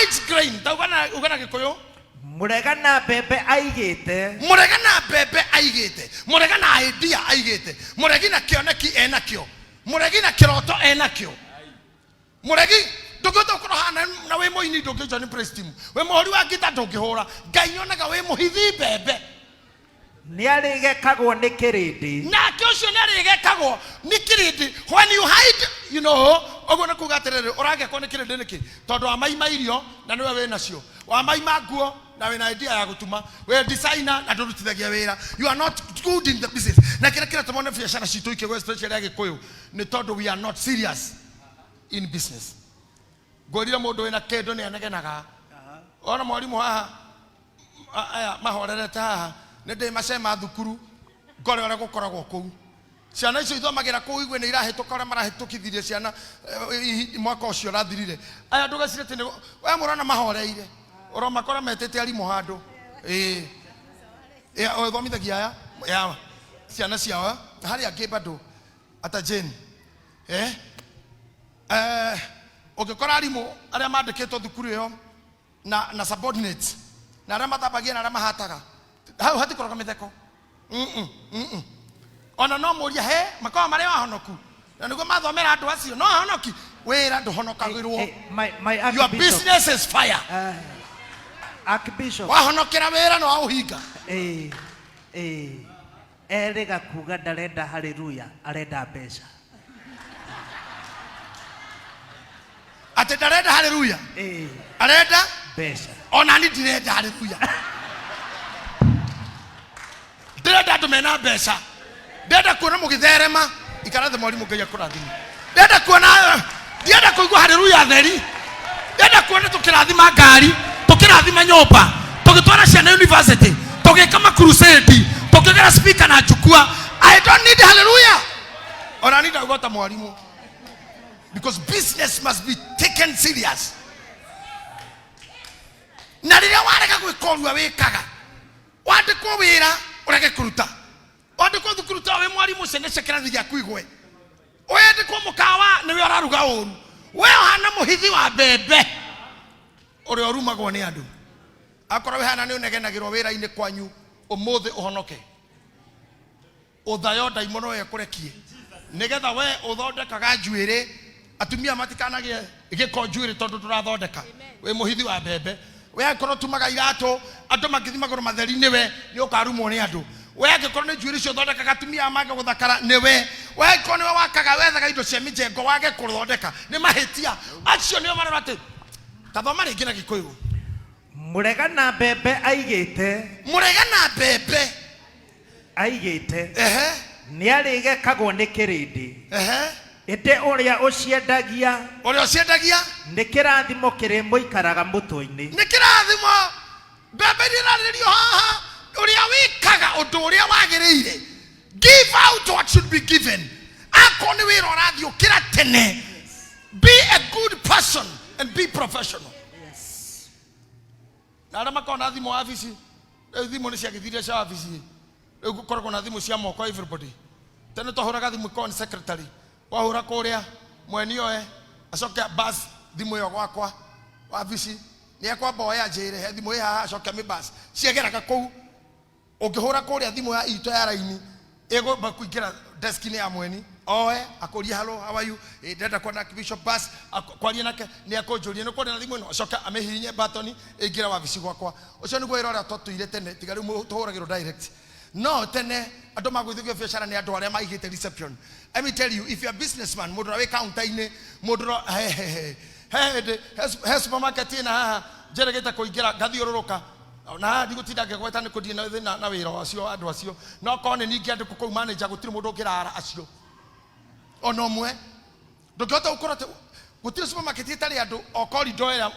hides grain. Ugana Gikoyo. Muregana bebe aigete. Muregana bebe aigete. Muregana idea aigete. Muregina kioneki enakio. Muregina kiroto enakio. Muregi dogoto krohana na we mo ini dogo Johnny praise team. We mo hori wa gita dogihora. Ganyona ga we mo hithi bebe. Niarige kago ni kiridi. Na kyosho niarige kago ni kiridi. When you hide, you know, ogona kugaterere orage ko ni kiridi niki. Todo amai mairio na niwe we nacio. Wa mai maguo na we na idea ya gutuma. We designer na ndurutithagia wira. You are not good in the business. Na kila tumone biashara citu ikego especially ya Gikuyu. Ni todo we are not serious in business. Gorira mundu wina kendo ni anegenaga. Ona mwalimu haha aya mahorerete haha nende macema thukuru ngore ore gukoragwo kuu. Ciana icio ithomagira kuu igwe ni irahituka ore marahitukithirie ciana mwaka ucio rathirire. Aya ndugacire tene we murona mahoreire. Oro makora metete arimu handu. O thomithagia aya ya ciana ciao hari angi bado ata Jane. Ogekora arimu aria mandiketwo thukuru yo na subordinates na aria mathabagia na aria mahataga hau hatikoroga mitheko ona no muria he makao maria wahonoku na niguo mathomera andu acio no honoki wira nduhonokagirwo. Your business is fire. Archbishop wahonokera wira no auhinga erega kuga ndarenda haleluya arenda mbeca. Ate ndarenda haleluya arenda mbeca. Ona ni ndirenda haleluya. Ndirenda tumena mbeca. Ndirenda kuona mugitherema ikarathe mwalimu Ngai akurathima. Ndirenda kuona ndirenda kuigua haleluya theri. Ndirenda kuona tukirathima ngari, tukirathima nyumba, tugitwara ciana university, tugika ma crusade, tukigera speaker na chukua. I don't need hallelujah. Ona ni ndagota mwalimu. Because business must be taken serious. Na riria wareka gwikorwa wikaga wandikwo wira ureke kuruta wandikwo thukuruta we mwarimu cene cekerathi gya kuigwe wendikwo mukawa niwe araruga uru we hana muhithi wa bebe uri orumagwo ni andu akora we hana ni unegenagirwo wira-ini kwanyu umuthi uhonoke uthayo daimono ekurekie nigetha we uthondekaga njuiri atumia matikanagie igiko njuiri tondu turathondeka we muhithi wa bebe we akoro tumaga irato andu magithimagoro matheri niwe ni ukarumwo ni andu we akoro ni njuiri cio thondeka gatumia amage guthakara niwe we akoro niwe wakaga wethaga indo cia mijengo wage kuthondeka ni mahitia acio niwe marora ati tathoma ringi na Gikuyu. Muregana bebe aigete ni arige kagwo ni kirindi ite uria uciendagia ni kirathimo kiri muikaraga mutwe-ini ni kirathimo bebe ndiraririo haha uria wikaga undu uria wagiriire. Give out what should be given. Akoni wira urathio kira tene. Be a good person and be professional. Yes. Na ara makona thimo office thimo ni cia githiria cia office koragwo na thimo cia moko everybody tene tohoraga thimo kwa secretary wahura kuria mweni oe acoke bus thimo yo gwakwa office ni ekwa boya njire he thimo iha acoke mi bus ciegeraga kou ungihura kuria thimo ya ito ya raini ego bakuingira desk ni ya mweni oe akoria hello how are you ndenda kwa Archbishop bus kwaria nake ni akonjuria no kwa na thimo no acoke amehirinye button ingira office gwakwa ucio niguo irora totuire tene tigari mu tuhuragiro direct. No, tene ando magwithigwe biashara ni andu aria maigite reception. Let me tell you, if you are a businessman, mudura we counter ine, mudura he supermarket ina haha jeregeta kuingira gathiururuka na ndigutinda ngegweta ni kuthie na wira wacio andu acio no kone ningi andu ku manager gutiri mundu ngirara acio ono mwe ndugota ukora gutiri supermarket itari andu o corridor ya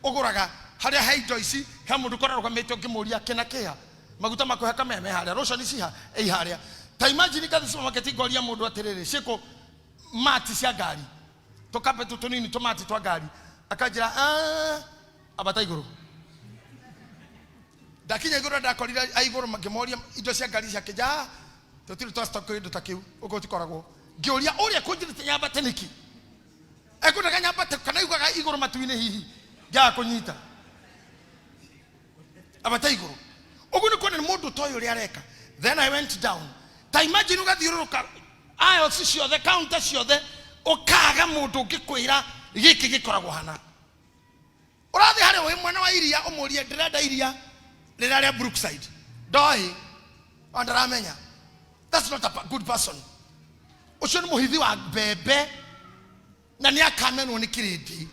uguraga haria heindo ici he mundu korarwa mete ngimuria kena kia maguta makuheka meme haria roco ni ciha ei haria ta imagine kathi supermarket ngoria mundu atiriri ciko mati cia ngari tukape tutunini tomati twa ngari akajira abata iguru dakinya iguru ndakorira aiguru ngimoria indo cia ngari cia kija tutiri twa stock indo takiu ugo tikoragwo ngioria uria kunjirite nyamba teniki ekunda nyamba kana iguga iguru matuine hihi ya kunyita abataiguru ogu ni kone mundu toyo ri areka. Then I went down. Ta imagine ugathiururuka ayo cicio the counter ciothe ukaga mundu ngikwira giki gikoragwo hana urathi hari we mwana wa iria umurie ndirenda iria riraria Brookside doi andaramenya. That's not a good person. Ucio ni muhithi wa bebe na ni akamenwo ni kirindi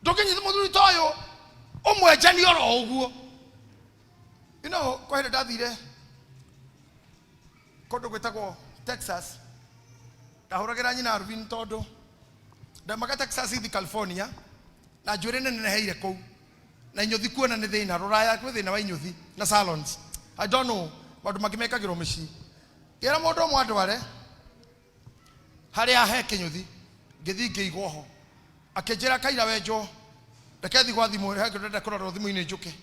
nduginyithe muthuri toyo umwenjani oro uguo. You know, kwa hile dathire kondo gwetagwo Texas ndahuragira nyina Arvin tondu ndamaga Texas ithi California na njwire nene heire kou na inyothi kuona ni thina ruraya kwi thina wa inyothi na salons. I don't know bandu makimekagirwo mici gira mundu omwe andware hari ahe kinyothi ngithi ngiigwo ho akinjira kaira wenjo rekethi gwa thimu ndenda kurora thimu-ini njuke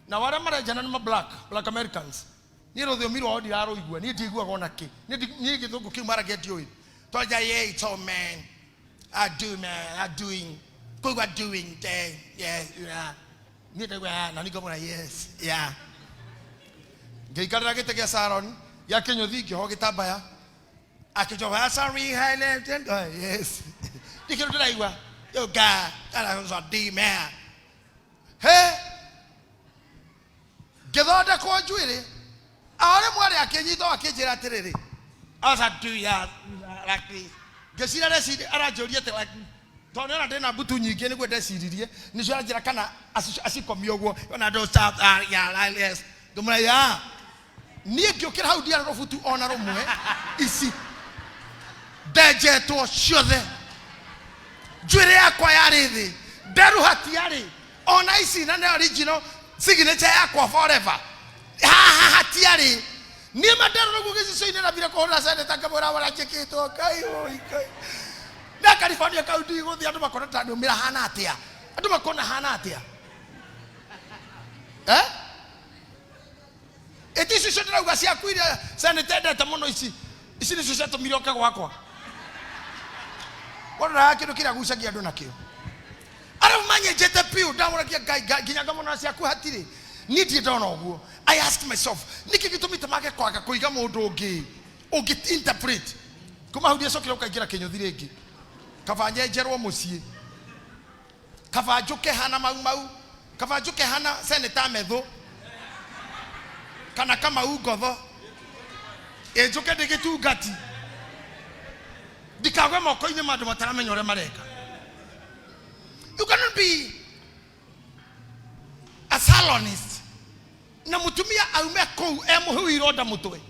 na wale marejana ni black Americans ni ro thiomi ro ndiraro igua ni ndigua gona ki ni githungu kiu mara get you toja yeah it's all man I doing good what doing day yeah ni ndegwa na ni gomona yes yeah ngeikara gite kia salon ya kinyothi ki ho gitabaya akijoa sorry highland yes dikiru ndiraigua yo ga ala so di man hey githonda kwa njwire are mwari akinyito akinjira atiriri asa do ya like this gesira resi arajoria te like tonera ndena butu nyingi ni gwende ciririe ni cio anjira kana asikomio guo ona do start ya yes dumra ya ni ngiukira hau dia ro butu ona rumwe isi dejeto ciothe njwire yakwa yari thi nderu hatiari ona isi na ne original signature yakwa forever hatiari ni madaro gugisi soine na bila kohora sane takabora wala chekito kai na California County go dia makona tano mira hana atia atu makona hana atia etisi sotera ugasi akwira sane tenda tamono isi ni soseto miroka gwakwa ora kido kira gucagia andu nakio ara manye jete piu ndawora kia ginyaga mona cia kuhatire ni ndi ndona uguo. I asked myself niki gitumite make kwaga kuiga mundu ungi interpret kuma hudia sokira ukagira kinyothi ringi kavanye njerwo mucie kavanjuke hana mau kavanjuke hana senator metho kana kama ugotho ejuke ndigitungati dikagwe moko-ini mandu mataramenya uria mareka. You cannot be a salonist na mutumia aume kou emuhu iroda mutwe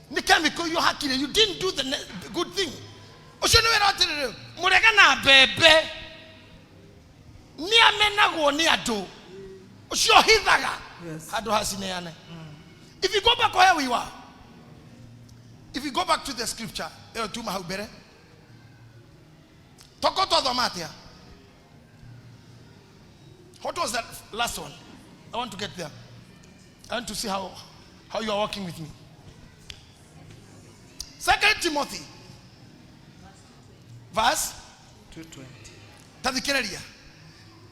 ni chemical yo hakire. You didn't do the good thing. Ucio ni wera atirire murega na bebe ni amenagwo ni andu ucio hithaga handu hasineane. If you go back where we were, if you go back to the scripture tuma hau bere tokoto domatia. What was that last one? I want to get there. I want to see how you are working with me. 2 Timothy verse 2:20. Tathikiriria.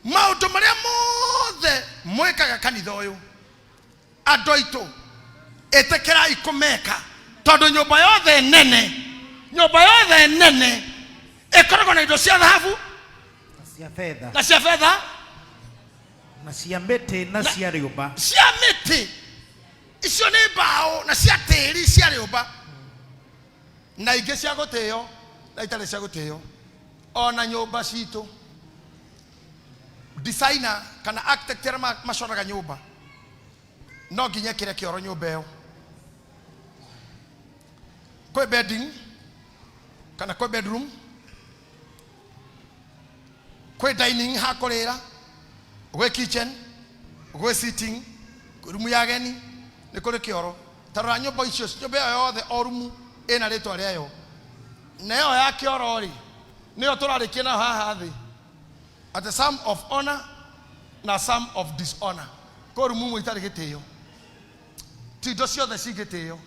Maundu maria mothe mwekaga kanitha uyu andu aitu etekerai kumeka tondu nyumba yothe nene ikoragwo na indo cia thahabu na cia fedha na cia miti na cia riumba. Cia miti icio ni mbao na cia tiri cia riumba na ingi cia gutio na itari cia gutio. Ona nyumba citu designer kana architect macoraga nyumba no nginya kire kioro nyumba iyo. Kwe bedding kana kwe bedroom, kwe dining hakorera, kwe kitchen, kwe sitting, room ya geni ni kuri kioro. Tarora nyumba icio nyumba yothe o room ina ritwa riayo na yo ya kioro ri niyo turarikia na haha thi at the sum of honor na sum of dishonor. Ko room mu itari gitio ti ndo ciothe cigitio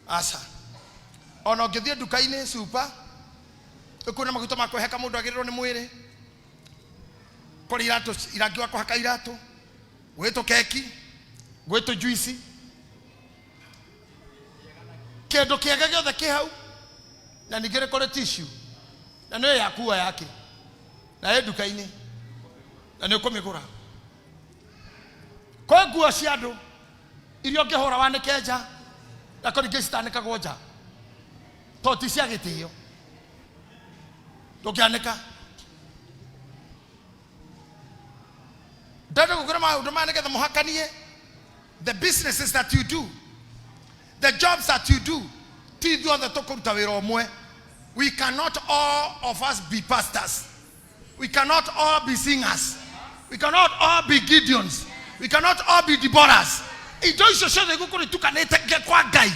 asa ona ngithie nduka-ini super ukuna maguta makwe heka mundu agirirwo ni mwiri ukore irato irangi wako haka irato gweto keki gweto juice kendo kiega giothe ki hau na ningire kore tissue na no yakuwa yake na eduka-ini na nä å kå mä gå ra kwa nguo cia andå iria å ngä hå ra wanä ke nja na kå ringä citanä kagwo nja to ti cia gä tä o ndå ngä anä ka ndandä gå kä ra maå ndå maya nä getha må hakanie the businesses that you do, the jobs that you do. We cannot all of us be pastors. We cannot all be singers. We cannot all be Gideons. We cannot all be Deborahs. It does show the good to get qua guy.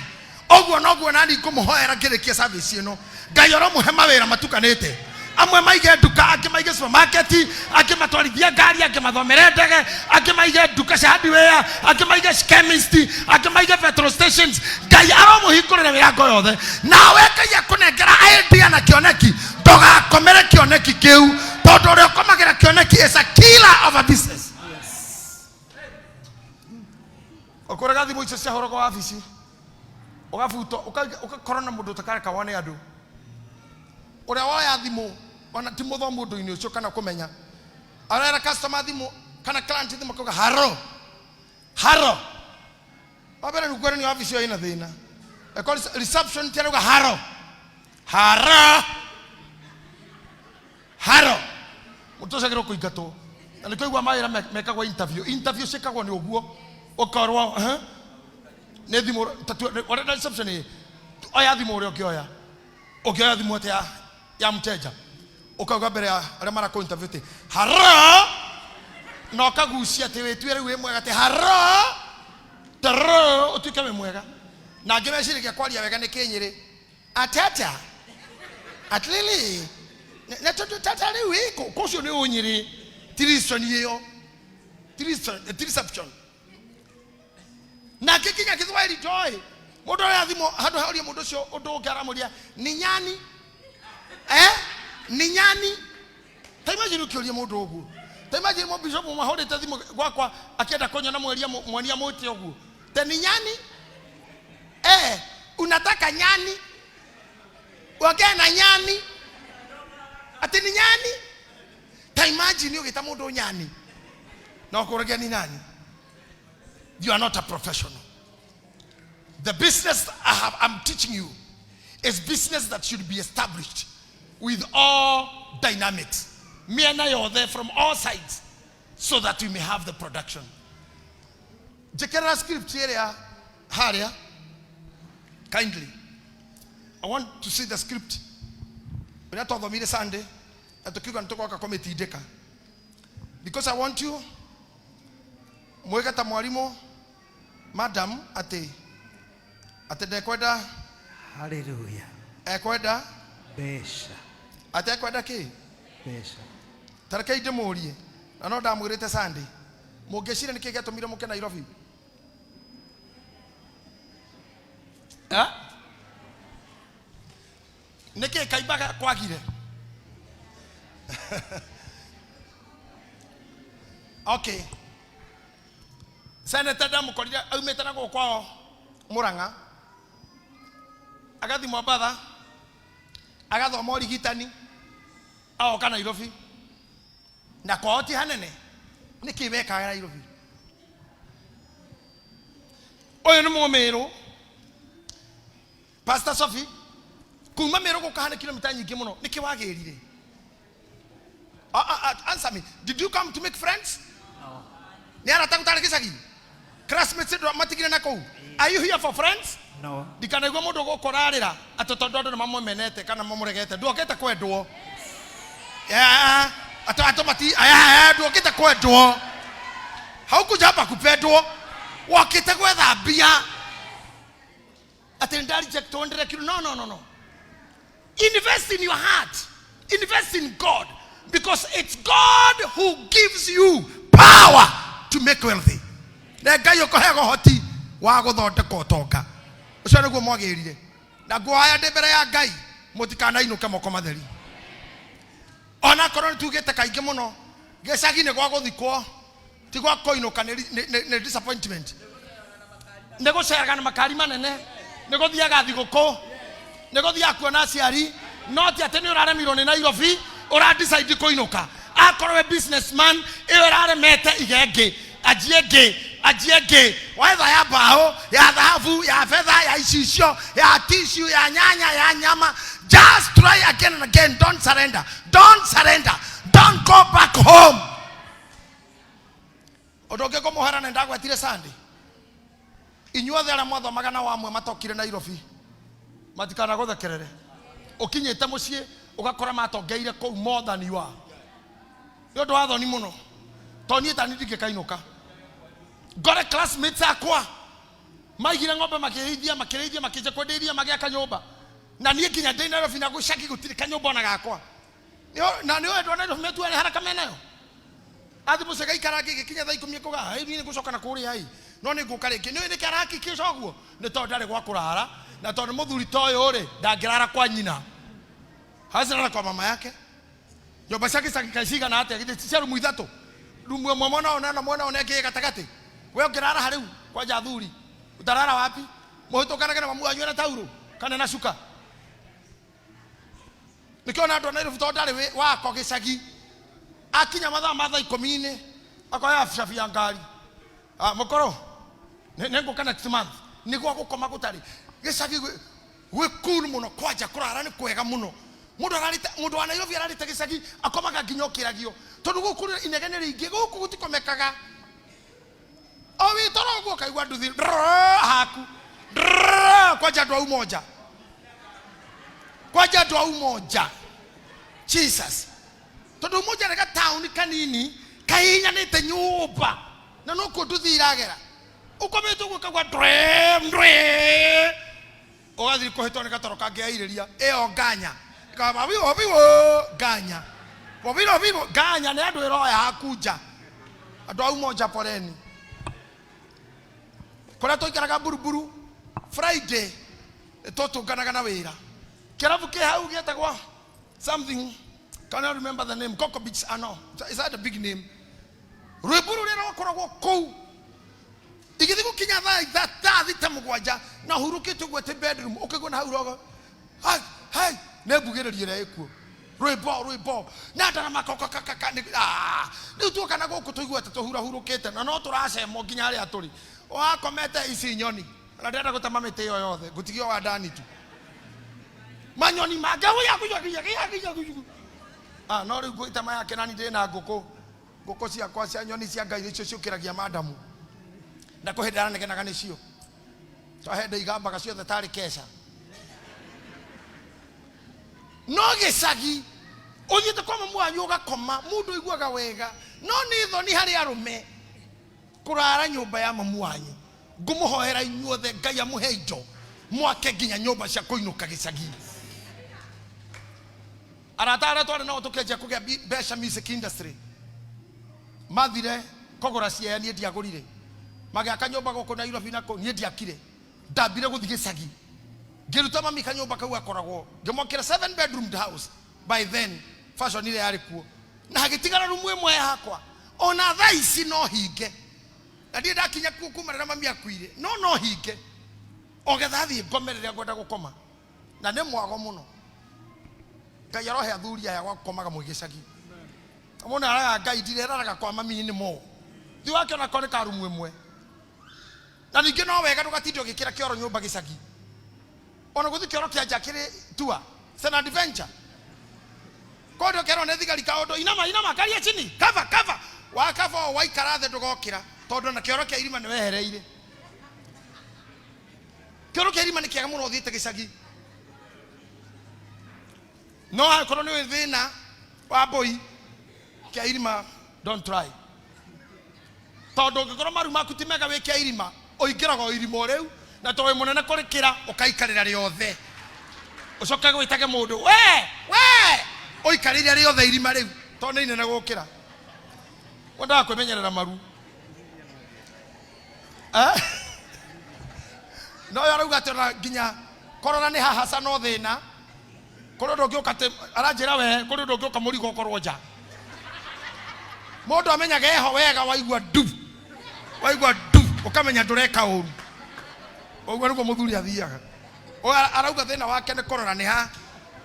Ogwo no gwo nani kumuhoera gerekia service no. Gayoro muhemawera matukanete. Amwe maige duka ake maige supermarket ake matwarithia gari ake mathomere ndege ake maige duka cia hardware ake maige chemist ake maige petrol stations ngai aromuhingurira mirango yothe nawe ngai akunengera idea na kioneki ndogakomere kioneki kiu tondu ria ukomagira kioneki is a killer of a business. Okoraga thimu icio cia horogo wabici ugabuto ukakorona mundu takareka wone andu uria woya thimu ona ti muthomu ndu-ini ucio kana kumenya arera customer thimu kana client thimu kuga haro abere ngukore ni office yo ina thina e call reception tena kuga haro mutosa gero kuingato na nikoigwa maira mekagwa interview cikagwo ni uguo ukorwo ne thimu tatu ora reception ni oya thimu uria okioya thimu te ya mteja ukauga mbere aria mara ko interview haro no kagucia te wetu ere we mwega te haro taro utuke we mwega na ngimecirikia kwaria wega ni kinyiri atata atlili ne toto tatari we ko cio ni unyiri tirition iyo reception na kikinya kithwairi joy mundu ya thimo handu hauri mundu cio undu ngaramuria ni nyani ni nyani taimaji nukiuria mundu ugu taimaji mo bishop mahore tathimo gwakwa akienda konyona mwania muti ugu te ni nyani unataka nyani wagena nyani ati ni nyani taimaji ni ugita mundu nyani na ukurege ni nani? You are not a professional. The business I'm teaching you is business that should be established with all dynamics. Me and I are there from all sides so that we may have the production. Jekera script area, Haria, kindly. I want to see the script. When I talk about me Sunday, I talk about committee deka. Because I want you, mwekata mwalimu, madam, ate dekweda. Hallelujah. Ekweda. Besha. Ate ekweda ki? Besha. Tareke ide murie. Na no ndamwirite Sunday. Mugeshire niki giatumire muke Nairobi. Niki kaibaga kwagire. Okay. Senator Damukorira aumetana go kwao Muranga. Agathi Mombasa. Agathoma urigitani. Aoka Nairobi. Na kwao ti hanene. Niki weka Nairobi. Oyo ni Mumiru. Pastor Sophie. Kuma Meru go kahana kilomita nyingi muno. Niki wagirire. Answer me. Did you come to make friends? No. Ni arata gutara kisagi. Classmates do matigire nako. Are you here for friends? No. Dikana go mundu go korarira atotondo na mamwe menete kana mamuregete. Duokete kwendwo. Atomati duokete kwendwo. Haukuja hapa kupendwo. Wakite gwetha bia. Atendari reject 100 kilo. No. Invest in your heart. Invest in God. Because it's God who gives you power to make wealthy. Na Ngai ukohego hoti wa guthondeka utonga. Ucio niguo mwagirire. Na guaya ndebere ya Ngai mutikana inuke moko matheri. Ona korwo tugite kaingi muno Gicagi ne gwa guthikwo ti gwa koinuka ne disappointment ne guceraga na makari manene ne guthiaga thiguku ne guthia kuona aciari no ti ati ni uraremirwo ni Nairobi ura decide kuinuka akorwe businessman iwe raremete igenge ajienge whether ya bao ya dhahabu ya fedha ya ishisho ya tissue ya nyanya ya nyama, just try again and again. Don't surrender, don't go back home. Odoge ko muhara na ndagwa tire Sunday inyuothe ara mwatho magana wamwe matokire Nairobi matikana guthekerere ukinyite mucii ugakora matongeire kou more than you are yodo wathoni muno toni tani ndingikainuka gore classmates akwa maigire ng'ombe makirithia makije kwenderia magiaka nyumba na nie kinya ndĩ Nairobi na gucaki gutiri kanyumba na gakwa na nĩ wendo Nairobi metuare haraka menayo athi mucega ikara gikinya thaa 10 kuga ni gucoka na kuria ai no ni ngukariki ni ni karaki kicoguo ni to ndari gwa kurara na to muthuri toyo ri ndangirara kwa nyina hazira kwa mama yake nyumba ciake cikaiga na atia githĩ cia rumu ithatu rumu ĩmwe mwena ona ĩngĩ gatagati we ũngĩrara harĩu kwa jathuri utarara wapi mũhĩtũkanaga na mamu wanyu na tauro kana na cuka nikiona andũ Nairobi to ndarĩ wako gĩcagi akinya mathaa ma thaa 10 akoya afishafi ya ngari mukoro nengo kana next month niguo gukoma gutari gicagi we cool muno kwaja kurara ni kwega muno mundu wa Nairobi ararite gicagi akomaga nginyokiragio tondu guku inegene ringi guku gutikomekaga o wi toro guo kaigwa nduthi haku kwaja ndwa umoja Jesus tondu moja rega town kanini kainya nite nyumba na no kututhiragera ukometu gukagwa ndwe ogathiri kuhitwo ni gatoroka ngiairiria eo nganya kama biwo nganya biwo nganya ni andu iroya hakunja andu au moja poreni kora toikaraga buruburu Friday totunganaga na wira kirabu ke hau getagwa something. Cannot remember the name. Coco Beach. No. Is that a big name? Reburu lero korogwo kou. Igithigu kinya tha thita mugwanja na hurukite gwete bedroom ukigona hau rogo. Hey, nebugererie ra ekuo. Rwimbo. Na ndara makoko kaka ni tu kana guku tuiguete hurukite na no turacemo nginya ria turi. Wakomete ici nyoni. Na ndenda gutama mite yo yothe. Gutigio wa ndani tu. Manyoni magawo yaku. No riu gwitama yake nani ndi na nguku ciakwa cia nyoni cia ngai icio ciukiragia madamu ndakuhindana negenaga nicio twahende igambaga ciothe tari kesha no gicagi uthite kwa mamu wanyu ugakoma mundu iguaga wega no ni thoni hari arume kurara nyumba ya mamu wanyu ngumuhoera inyuothe ngai amuhe indo mwake nginya nyumba cia kuinuka gicagi aratara tware no tukeje kugia besha music industry mathire kogora cia nie ndiagurire magiaka nyumba goko na Nairobi nako nie ndiakire ndambire guthi gicagi ngiruta mami kanyumba kau akoragwo ngimokira 7 bedroom house by then fashion ile yari kuo na hagitigara rumu imwe yakwa ona thaa ici no hinge na ndie ndakinya kukumarira mami akuire no hinge ogethathi ngomerera ngwenda gukoma na ne mwago muno ngai arohe athuri aya gwakomaga mwigicagi amona araga ngai ndireraga kwa mami ni mo thi wake na kore karumu imwe na ningi no wega ndugatindio gikira kioro nyumba gicagi ona guthi kioro kia jakiri tua sena adventure kodo kero ne thigari ka ondo inama karia chini cover wakava waikarathe ndugokira tondu na kioro kia irima ni wehereire kioro kia irima ni kiaga muno thite gicagi no akorwo ni thina wa boy kia irima don't try tondu ngikoro maru makuti mega we kia irima oingiraga irimo riu na towe munene kurikira ukaikarira riothe ucoka gwitage mundu we oikarira riothe irima riu tondu inene gukira wenda kwimenyerera maru no yarauga tena ginya korora ni hahasa no thina koro ndũngĩũka aranjĩra we koro ndũngĩũka mũrigo ũkorwo nja Modo amenya geho wega waigua du. Waigua du ukamenya ndureka uru. Ogwa nuko muthuri athiaga. O arauga thina wake ne korora ni ha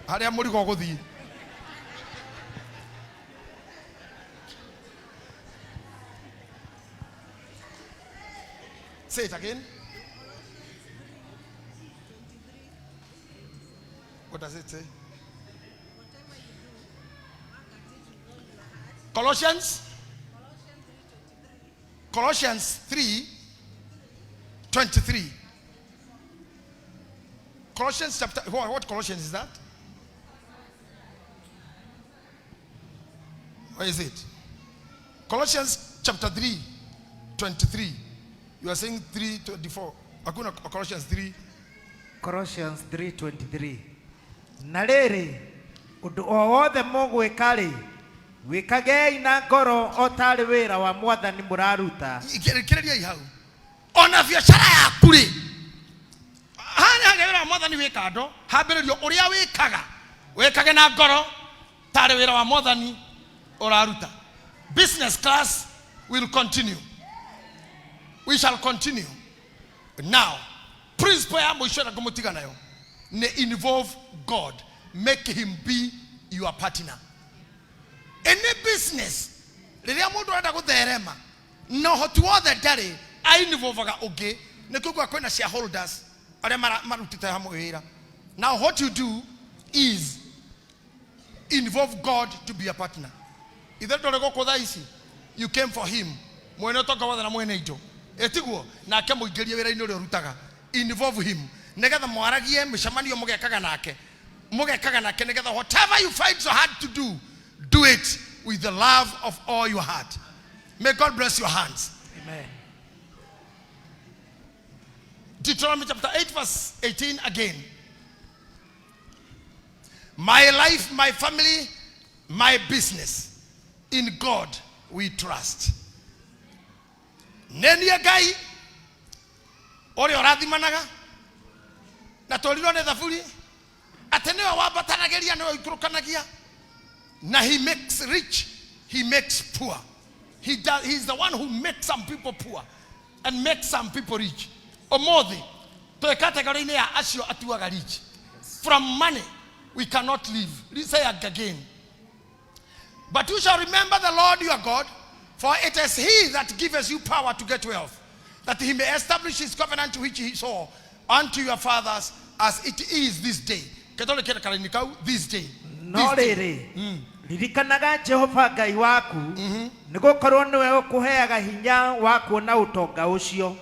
haria murigo guthii. Say it again. What does it say? Colossians 3:23. Colossians chapter, what Colossians is that? Where is it? Colossians chapter 3:23. You are saying 3:24. Akuna Colossians 3. Colossians 3:23. Narere udu owothe mogwika ri wikagei na ngoro otari wira wa mwathani muraruta. Ikireria ihau. Ona biashara yaku ri. Hana wira wa mwathani wikando, hambiririo uria wikaga. Wikage na ngoro tari wira wa mwathani uraruta. Business class will continue. We shall continue. Now, principle ya mwisho na kumutiga nayo. Ne involve God. Make him be your partner. Any business, lilia mundu anda gutherema. No hotu othe ndari I involve ga oge. Ne kugwa kwena shareholders. Are marutite hamwe wira. Now what you do is involve God to be a partner. Either dolego kotha isi, you came for him. Mwene toka watha na mwene ito. Etiguo na ke muigerie wira ino rutaga. Involve him. Negetha mwaragie mishamanio mugekaga nake. Mugekaga nake negetha whatever you find so hard to do, do it with the love of all your heart. May God bless your hands. Amen. Deuteronomy chapter 8 verse 18 again. My life, my family, my business. In God we trust. Neni agai ori oradi managa na toliro ne thafuri atene wa batanageria no ikurukanagia na he makes rich, he makes poor. He's the one who makes some people poor and makes some people rich. Omodi to category ne asio atuaga rich. From money we cannot live. Say again. But you shall remember the Lord your God, for it is he that giveth you power to get wealth, that he may establish his covenant which he swore unto your fathers as it is this day. This day. No ririkanaga Jehova Ngai waku nigukorwo niwe ukuheaga hinya wa kuona utonga ucio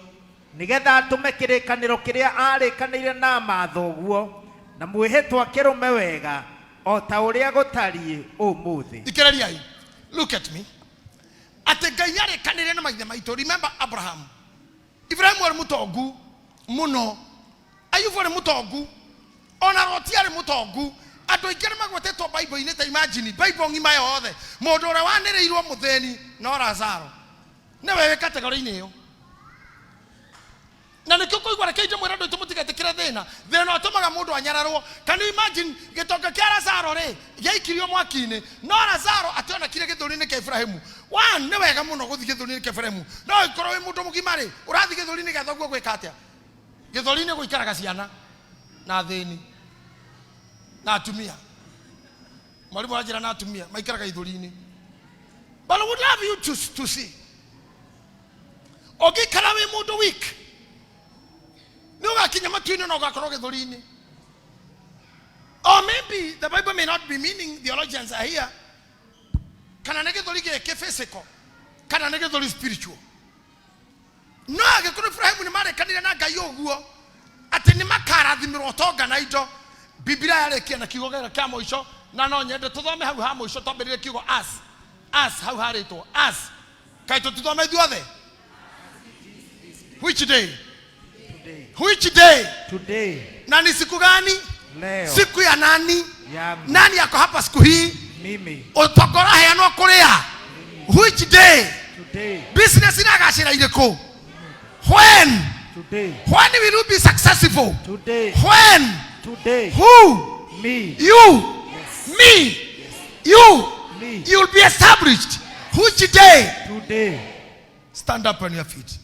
nigetha atume kirikaniro kiria arikanire na mathoguo na mwihitwa kirume wega o ta uria gutari umuthi. Ikereriai, look at me. Ate Ngai arikanire na maithe maitu. Remember Abraham. Ibrahim wari mutongu muno. Ayubu wari mutongu. Ona Loti ari mutongu. Ando ikere magwetetwo Bible ine ta imagine Bible ngima yothe. Mundu ura wanireirwo mutheni no Lazaro. Ne wewe category-ini iyo. Na nikyo kuigwa rekeje mwirado itumutigete thina. Thina otumaga mundu anyararwo. Can you imagine gitoka kia Lazaro ri yaikirio mwaki-ini no Lazaro ationa kire githuri-ini kia Ibrahimu. One ne wega muno guthi githuri-ini kia Ibrahimu. No ikorwo wi mundu mugima ri urathi githuri-ini kia thoguo gwika atia. Githuri-ini guikaraga ciana na thini. Na atumia. Mwalimu ajira na atumia maikaraga githuri-ini. But I would love you to see. Okay, kala wi mundu weak. No gakinya matuini no gakoro githuri-ini. Or maybe the Bible may not be meaning, theologians are here. Kana nege thori ke physical. Kana nege thori spiritual. No agekuru Ibrahimu ni mare kanire na Ngai oguo. Ati ni makara thimiro toga na ido. Biblia yale kia na kiugo kia moisho na no nyende tuthome hau ha moisho twambirire kiugo as hau harito as kai tuthome duothe. Which day? Today. Which day? Today. Na ni siku gani? Leo. Siku ya nani? Yangu. Nani yako hapa siku hii? Mimi. Utokora heano kuria. Which day? Today. Business inagashira ireko. When? Today. When will you be successful? Today. When? Today. Who? Me. You. Yes. Me. Yes. You. Me. You will be established. Who Which day? Today. Stand up on your feet.